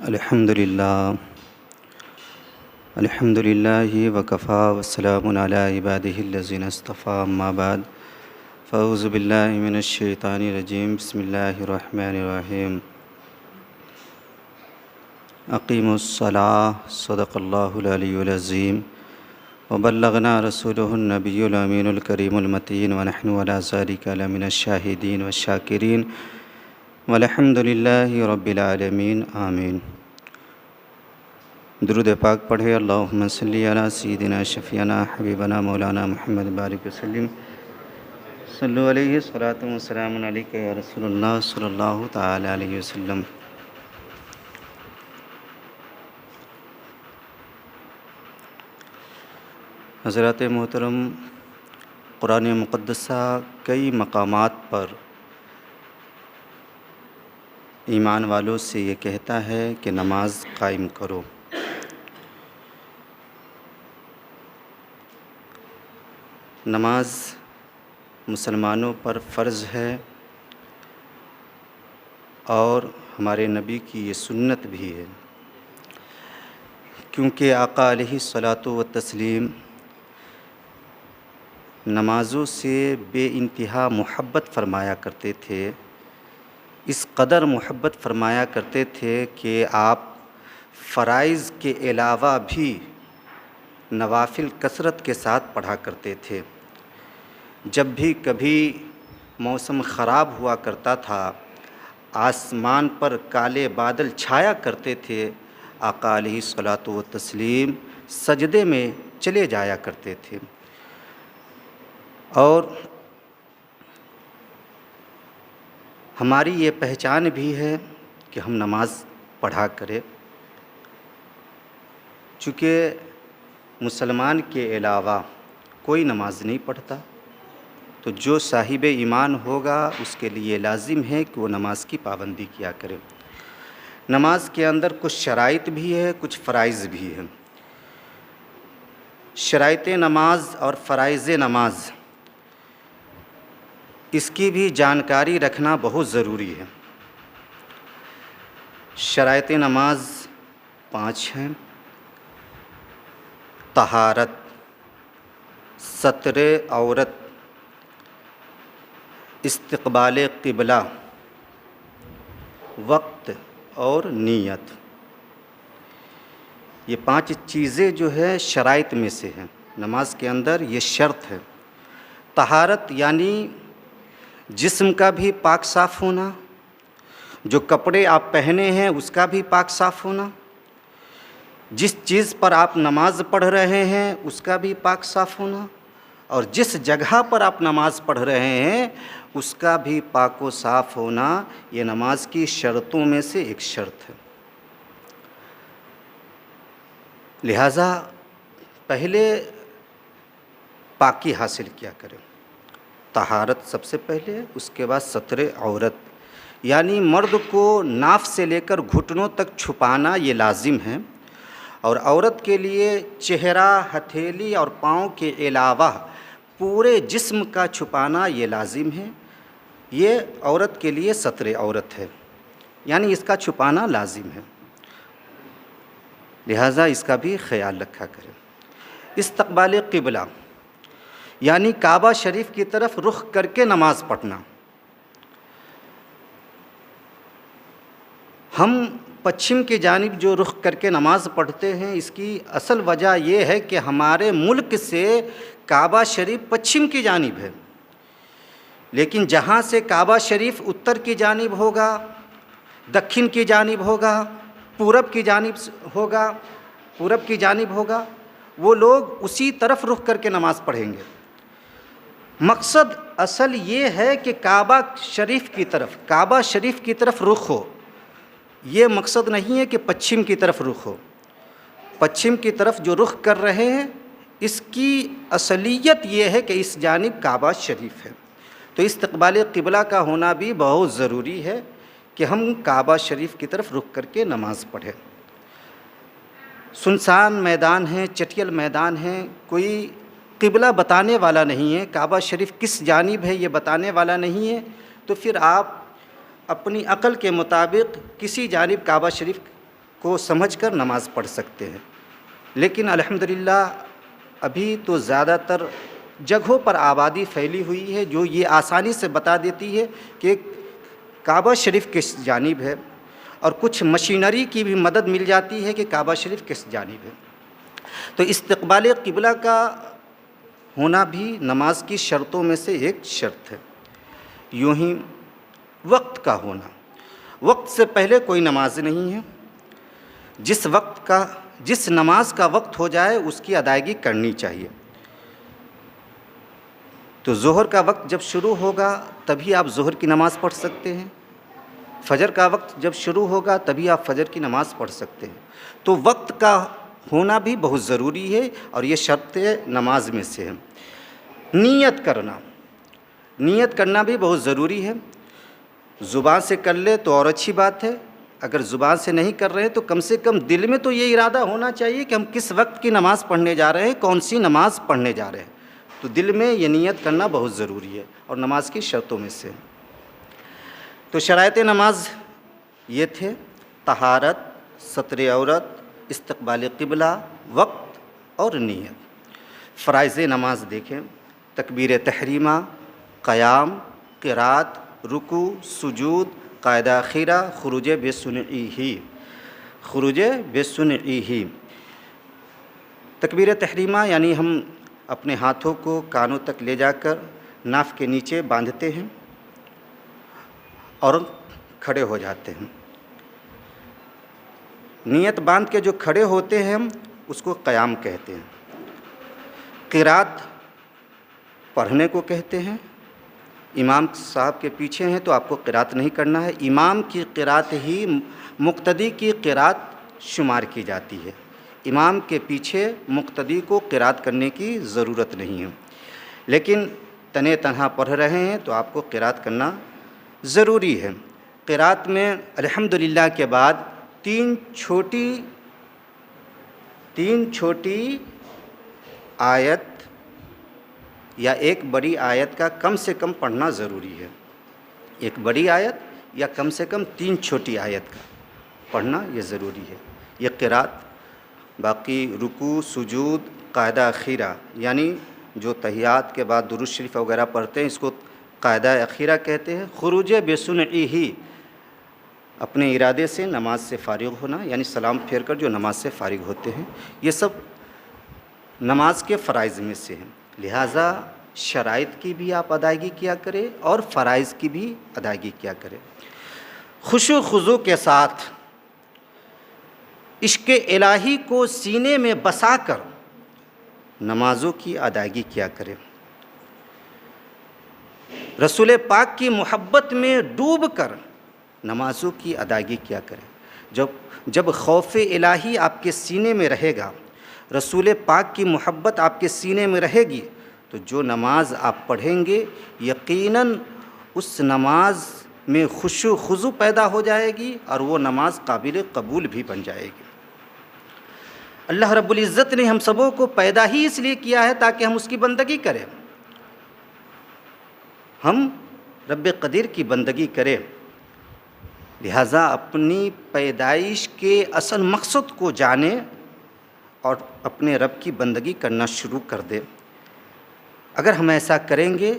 الحمد للہ وکفا والسلام علی عبادہ الذین اصطفیٰ اما بعد فاعوذ باللہ من الشیطان الرجیم بسم اللہ الرحمن الرحیم اقیموا الصلاۃ صدق اللہ العلی العظیم وبلغنا رسولہ النبی الامین الکریم المتین ونحن علی ذلک لمن الشاہدین والشاکرین والحمد للہ رب العالمین آمین۔ درود پاک پڑھے۔ اللہم صلی علی سیدنا شفیعنا حبیبنا مولانا محمد بارک وسلم صلو علیہ صلاۃ وسلام علیک یا رسول اللہ صلی اللہ تعالی علیہ وسلم۔ حضرات محترم، قرآن مقدسہ کئی مقامات پر ایمان والوں سے یہ کہتا ہے کہ نماز قائم کرو۔ نماز مسلمانوں پر فرض ہے اور ہمارے نبی کی یہ سنت بھی ہے، کیونکہ آقا علیہ الصلاۃ والتسلیم نمازوں سے بے انتہا محبت فرمایا کرتے تھے۔ اس قدر محبت فرمایا کرتے تھے کہ آپ فرائض کے علاوہ بھی نوافل کثرت کے ساتھ پڑھا کرتے تھے۔ جب بھی کبھی موسم خراب ہوا کرتا تھا، آسمان پر کالے بادل چھایا کرتے تھے، آقا علیہ الصلاۃ والتسلیم سجدے میں چلے جایا کرتے تھے۔ اور ہماری یہ پہچان بھی ہے کہ ہم نماز پڑھا کریں، چونکہ مسلمان کے علاوہ کوئی نماز نہیں پڑھتا، تو جو صاحب ایمان ہوگا اس کے لیے لازم ہے کہ وہ نماز کی پابندی کیا کرے۔ نماز کے اندر کچھ شرائط بھی ہے، کچھ فرائض بھی ہیں۔ شرائط نماز اور فرائض نماز، اس کی بھی جانکاری رکھنا بہت ضروری ہے۔ شرائط نماز 5 ہیں: طہارت، ستر عورت، استقبال قبلہ، وقت اور نیت۔ یہ 5 چیزیں جو ہے شرائط میں سے ہیں، نماز کے اندر یہ شرط ہے۔ طہارت یعنی جسم کا بھی پاک صاف ہونا، جو کپڑے آپ پہنے ہیں اس کا بھی پاک صاف ہونا، جس چیز پر آپ نماز پڑھ رہے ہیں اس کا بھی پاک صاف ہونا، اور جس جگہ پر آپ نماز پڑھ رہے ہیں اس کا بھی پاک و صاف ہونا، یہ نماز کی شرطوں میں سے ایک شرط ہے۔ لہٰذا پہلے پاکی حاصل کیا کریں۔ طہارت سب سے پہلے، اس کے بعد ستر عورت، یعنی مرد کو ناف سے لے کر گھٹنوں تک چھپانا یہ لازم ہے، اور عورت کے لیے چہرہ، ہتھیلی اور پاؤں کے علاوہ پورے جسم کا چھپانا یہ لازم ہے۔ یہ عورت کے لیے ستر عورت ہے، یعنی اس کا چھپانا لازم ہے، لہٰذا اس کا بھی خیال رکھا کریں۔ استقبال قبلہ یعنی کعبہ شریف کی طرف رخ کر کے نماز پڑھنا۔ ہم پچھم کی جانب جو رخ کر کے نماز پڑھتے ہیں، اس کی اصل وجہ یہ ہے کہ ہمارے ملک سے کعبہ شریف پچھم کی جانب ہے، لیکن جہاں سے کعبہ شریف اتر کی جانب ہوگا، دکھن کی جانب ہوگا، پورب کی جانب ہوگا، وہ لوگ اسی طرف رخ کر کے نماز پڑھیں گے۔ مقصد اصل یہ ہے کہ کعبہ شریف کی طرف رخ ہو، یہ مقصد نہیں ہے کہ پچھم کی طرف رخ ہو۔ پچھم کی طرف جو رخ کر رہے ہیں اس کی اصلیت یہ ہے کہ اس جانب کعبہ شریف ہے، تو استقبال قبلہ کا ہونا بھی بہت ضروری ہے کہ ہم کعبہ شریف کی طرف رخ کر کے نماز پڑھیں۔ سنسان میدان ہے، چٹیل میدان ہے، کوئی قبلہ بتانے والا نہیں ہے، کعبہ شریف کس جانب ہے یہ بتانے والا نہیں ہے، تو پھر آپ اپنی عقل کے مطابق کسی جانب کعبہ شریف کو سمجھ کر نماز پڑھ سکتے ہیں، لیکن الحمدللہ ابھی تو زیادہ تر جگہوں پر آبادی پھیلی ہوئی ہے جو یہ آسانی سے بتا دیتی ہے کہ کعبہ شریف کس جانب ہے، اور کچھ مشینری کی بھی مدد مل جاتی ہے کہ کعبہ شریف کس جانب ہے۔ تو استقبال قبلہ کا ہونا بھی نماز کی شرطوں میں سے ایک شرط ہے۔ یوں ہی وقت کا ہونا، وقت سے پہلے کوئی نماز نہیں ہے۔ جس نماز کا وقت ہو جائے اس کی ادائیگی کرنی چاہیے۔ تو ظہر کا وقت جب شروع ہوگا تبھی آپ ظہر کی نماز پڑھ سکتے ہیں، فجر کا وقت جب شروع ہوگا تبھی آپ فجر کی نماز پڑھ سکتے ہیں۔ تو وقت کا ہونا بھی بہت ضروری ہے اور یہ شرط نماز میں سے ہے۔ نیت کرنا بھی بہت ضروری ہے۔ زبان سے کر لے تو اور اچھی بات ہے، اگر زبان سے نہیں کر رہے تو کم سے کم دل میں تو یہ ارادہ ہونا چاہیے کہ ہم کس وقت کی نماز پڑھنے جا رہے ہیں، کون سی نماز پڑھنے جا رہے ہیں۔ تو دل میں یہ نیت کرنا بہت ضروری ہے اور نماز کی شرطوں میں سے۔ تو شرائط نماز یہ تھے: طہارت، ستر عورت، استقبال قبلہ، وقت اور نیت۔ فرائض نماز دیکھیں: تکبیر تحریمہ، قیام، قرات، رکوع، سجود، قاعدہ اخیرہ، خروج بے سنعی۔ تکبیر تحریمہ یعنی ہم اپنے ہاتھوں کو کانوں تک لے جا کر ناف کے نیچے باندھتے ہیں اور کھڑے ہو جاتے ہیں۔ نیت باندھ کے جو کھڑے ہوتے ہیں ہم اس کو قیام کہتے ہیں۔ قرات پڑھنے کو کہتے ہیں۔ امام صاحب کے پیچھے ہیں تو آپ کو قرات نہیں کرنا ہے، امام کی قرات ہی مقتدی کی قرات شمار کی جاتی ہے۔ امام کے پیچھے مقتدی کو قرات کرنے کی ضرورت نہیں ہے، لیکن تنہا پڑھ رہے ہیں تو آپ کو قرات کرنا ضروری ہے۔ قرات میں الحمدللہ کے بعد تین چھوٹی آیت یا ایک بڑی آیت کا کم سے کم پڑھنا ضروری ہے۔ ایک بڑی آیت یا کم سے کم 3 چھوٹی آیت کا پڑھنا یہ ضروری ہے۔ یہ قرات۔ باقی رکوع، سجود، قاعدہ اخیرہ یعنی جو تحیات کے بعد درود شریف وغیرہ پڑھتے ہیں اس کو قاعدہ اخیرہ کہتے ہیں۔ خروج بے سنعی، اپنے ارادے سے نماز سے فارغ ہونا یعنی سلام پھیر کر جو نماز سے فارغ ہوتے ہیں، یہ سب نماز کے فرائض میں سے ہیں۔ لہٰذا شرائط کی بھی آپ ادائیگی کیا کریں اور فرائض کی بھی ادائیگی کیا کریں۔ خشوع و خضوع کے ساتھ عشق الہی کو سینے میں بسا کر نمازوں کی ادائیگی کیا کریں۔ رسول پاک کی محبت میں ڈوب کر نمازوں کی ادائیگی کیا کریں۔ جب خوف الہی آپ کے سینے میں رہے گا، رسول پاک کی محبت آپ کے سینے میں رہے گی، تو جو نماز آپ پڑھیں گے یقیناً اس نماز میں خشوع و خضوع پیدا ہو جائے گی اور وہ نماز قابل قبول بھی بن جائے گی۔ اللہ رب العزت نے ہم سبوں کو پیدا ہی اس لیے کیا ہے تاکہ ہم اس کی بندگی کریں، ہم رب قدیر کی بندگی کریں۔ لہٰذا اپنی پیدائش کے اصل مقصد کو جانیں اور اپنے رب کی بندگی کرنا شروع کر دیں۔ اگر ہم ایسا کریں گے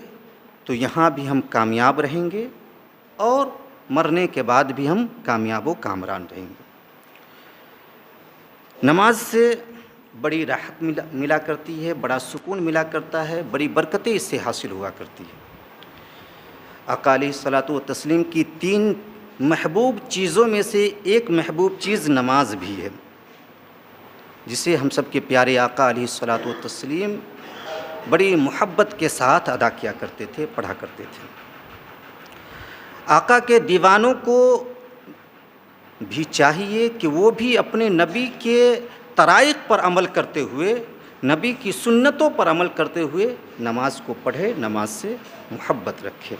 تو یہاں بھی ہم کامیاب رہیں گے اور مرنے کے بعد بھی ہم کامیاب و کامران رہیں گے۔ نماز سے بڑی راحت ملا کرتی ہے، بڑا سکون ملا کرتا ہے، بڑی برکتیں اس سے حاصل ہوا کرتی ہیں۔ آقا علیہ الصلاۃ والتسلیم کی 3 محبوب چیزوں میں سے ایک محبوب چیز نماز بھی ہے، جسے ہم سب کے پیارے آقا علیہ الصلاۃ والتسلیم بڑی محبت کے ساتھ ادا کیا کرتے تھے، پڑھا کرتے تھے۔ آقا کے دیوانوں کو بھی چاہیے کہ وہ بھی اپنے نبی کے طرائق پر عمل کرتے ہوئے، نبی کی سنتوں پر عمل کرتے ہوئے نماز کو پڑھے، نماز سے محبت رکھے۔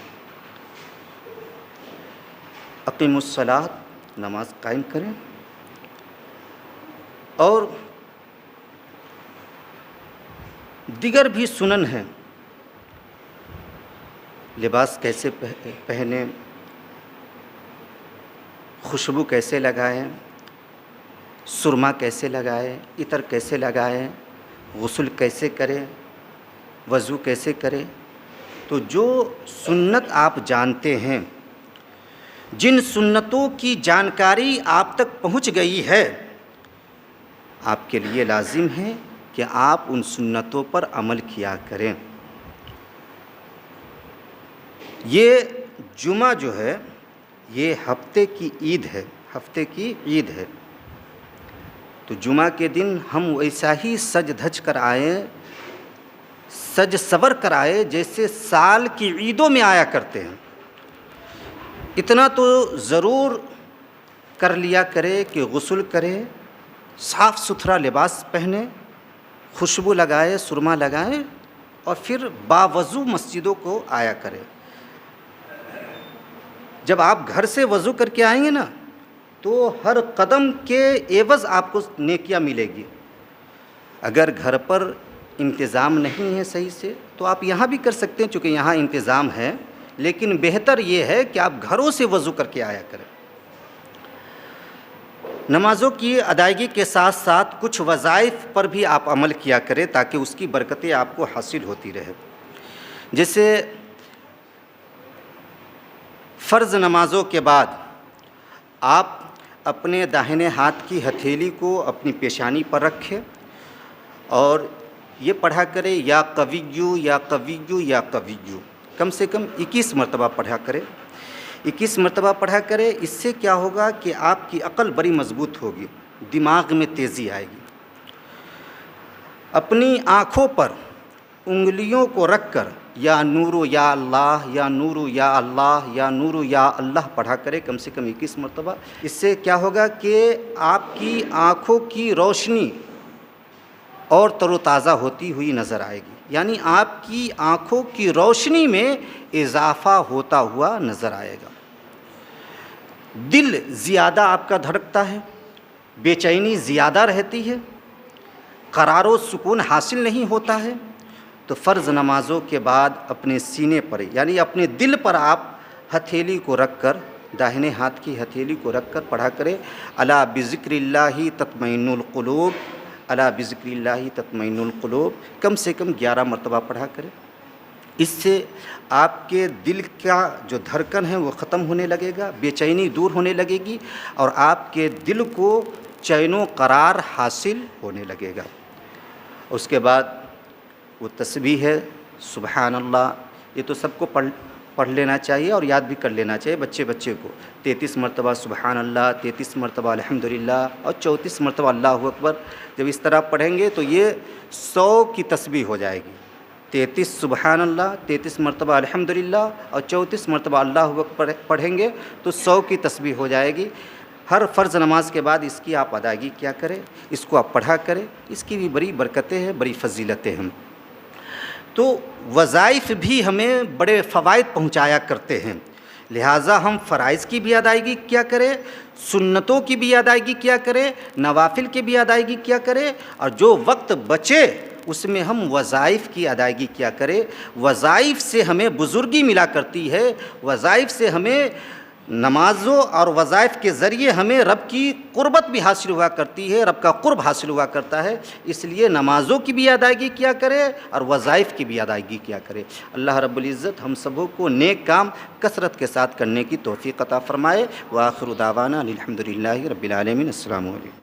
اقیموا الصلاۃ، نماز قائم کریں۔ اور دیگر بھی سنن ہیں، لباس کیسے پہنیں، خوشبو کیسے لگائیں، سرما کیسے لگائے، عطر کیسے لگائے، غسل کیسے کرے، وضو کیسے کرے۔ تو جو سنت آپ جانتے ہیں، جن سنتوں کی جانکاری آپ تک پہنچ گئی ہے، آپ کے لیے لازم ہے کہ آپ ان سنتوں پر عمل کیا کریں۔ یہ جمعہ جو ہے یہ ہفتے کی عید ہے، ہفتے کی عید ہے۔ تو جمعہ کے دن ہم ویسا ہی سج دھج کر آئیں، سج سور کر آئے جیسے سال کی عیدوں میں آیا کرتے ہیں۔ اتنا تو ضرور کر لیا کرے کہ غسل کرے، صاف ستھرا لباس پہنے، خوشبو لگائے، سرما لگائے، اور پھر باوضو مسجدوں کو آیا کرے۔ جب آپ گھر سے وضو کر کے آئیں گے نا تو ہر قدم کے عوض آپ کو نیکیاں ملے گی۔ اگر گھر پر انتظام نہیں ہے صحیح سے تو آپ یہاں بھی کر سکتے ہیں، چونکہ یہاں انتظام ہے، لیکن بہتر یہ ہے کہ آپ گھروں سے وضو کر کے آیا کریں۔ نمازوں کی ادائیگی کے ساتھ ساتھ کچھ وظائف پر بھی آپ عمل کیا کریں تاکہ اس کی برکتیں آپ کو حاصل ہوتی رہے۔ جیسے فرض نمازوں کے بعد آپ اپنے داہنے ہاتھ کی ہتھیلی کو اپنی پیشانی پر رکھیں اور یہ پڑھا کرے یا قویو یا قویو یا قویو، کم سے کم 21 مرتبہ پڑھا کرے، 21 مرتبہ پڑھا کرے۔ اس سے کیا ہوگا کہ آپ کی عقل بڑی مضبوط ہوگی، دماغ میں تیزی آئے گی۔ اپنی آنکھوں پر انگلیوں کو رکھ کر یا نورو یا اللہ یا نورو یا اللہ یا نورو یا اللہ پڑھا کرے کم سے کم 21 مرتبہ۔ اس سے کیا ہوگا کہ آپ کی آنکھوں کی روشنی اور تر و تازہ ہوتی ہوئی نظر آئے گی، یعنی آپ کی آنکھوں کی روشنی میں اضافہ ہوتا ہوا نظر آئے گا۔ دل زیادہ آپ کا دھڑکتا ہے، بے چینی زیادہ رہتی ہے، قرار و سکون حاصل نہیں ہوتا ہے، تو فرض نمازوں کے بعد اپنے سینے پر یعنی اپنے دل پر آپ ہتھیلی کو رکھ کر، داہنے ہاتھ کی ہتھیلی کو رکھ کر پڑھا کرے الا بذکر اللہ تطمئن القلوب، الا بذکر اللہ تطمئن القلوب، کم سے کم 11 مرتبہ پڑھا کرے۔ اس سے آپ کے دل کا جو دھڑکن ہے وہ ختم ہونے لگے گا، بے چینی دور ہونے لگے گی، اور آپ کے دل کو چین و قرار حاصل ہونے لگے گا۔ اس کے بعد وہ تسبیح ہے سبحان اللہ، یہ تو سب کو پڑھ لینا چاہیے اور یاد بھی کر لینا چاہیے بچے کو۔ 33 مرتبہ سبحان اللہ، 33 مرتبہ الحمدللہ، اور 34 مرتبہ اللہ اکبر۔ جب اس طرح پڑھیں گے تو یہ 100 کی تسبیح ہو جائے گی۔ 33 سبحان اللہ، 33 مرتبہ الحمدللہ اور 34 مرتبہ اللہ اکبر پڑھیں گے تو 100 کی تسبیح ہو جائے گی۔ ہر فرض نماز کے بعد اس کی آپ ادائیگی کیا کریں، اس کو آپ پڑھا کریں، اس کی بھی بڑی برکتیں ہیں، بڑی فضیلتیں ہیں۔ تو وظائف بھی ہمیں بڑے فوائد پہنچایا کرتے ہیں، لہٰذا ہم فرائض کی بھی ادائیگی کیا کریں، سنتوں کی بھی ادائیگی کیا کریں، نوافل کی بھی ادائیگی کیا کریں، اور جو وقت بچے اس میں ہم وظائف کی ادائیگی کیا کریں۔ وظائف سے ہمیں بزرگی ملا کرتی ہے، وظائف سے ہمیں نمازوں اور وظائف کے ذریعے ہمیں رب کی قربت بھی حاصل ہوا کرتی ہے، رب کا قرب حاصل ہوا کرتا ہے۔ اس لیے نمازوں کی بھی ادائیگی کیا کرے اور وظائف کی بھی ادائیگی کیا کرے۔ اللہ رب العزت ہم سبوں کو نیک کام کثرت کے ساتھ کرنے کی توفیق عطا فرمائے۔ وآخر دعوانا الحمدللہ رب العالمین۔ السلام علیکم۔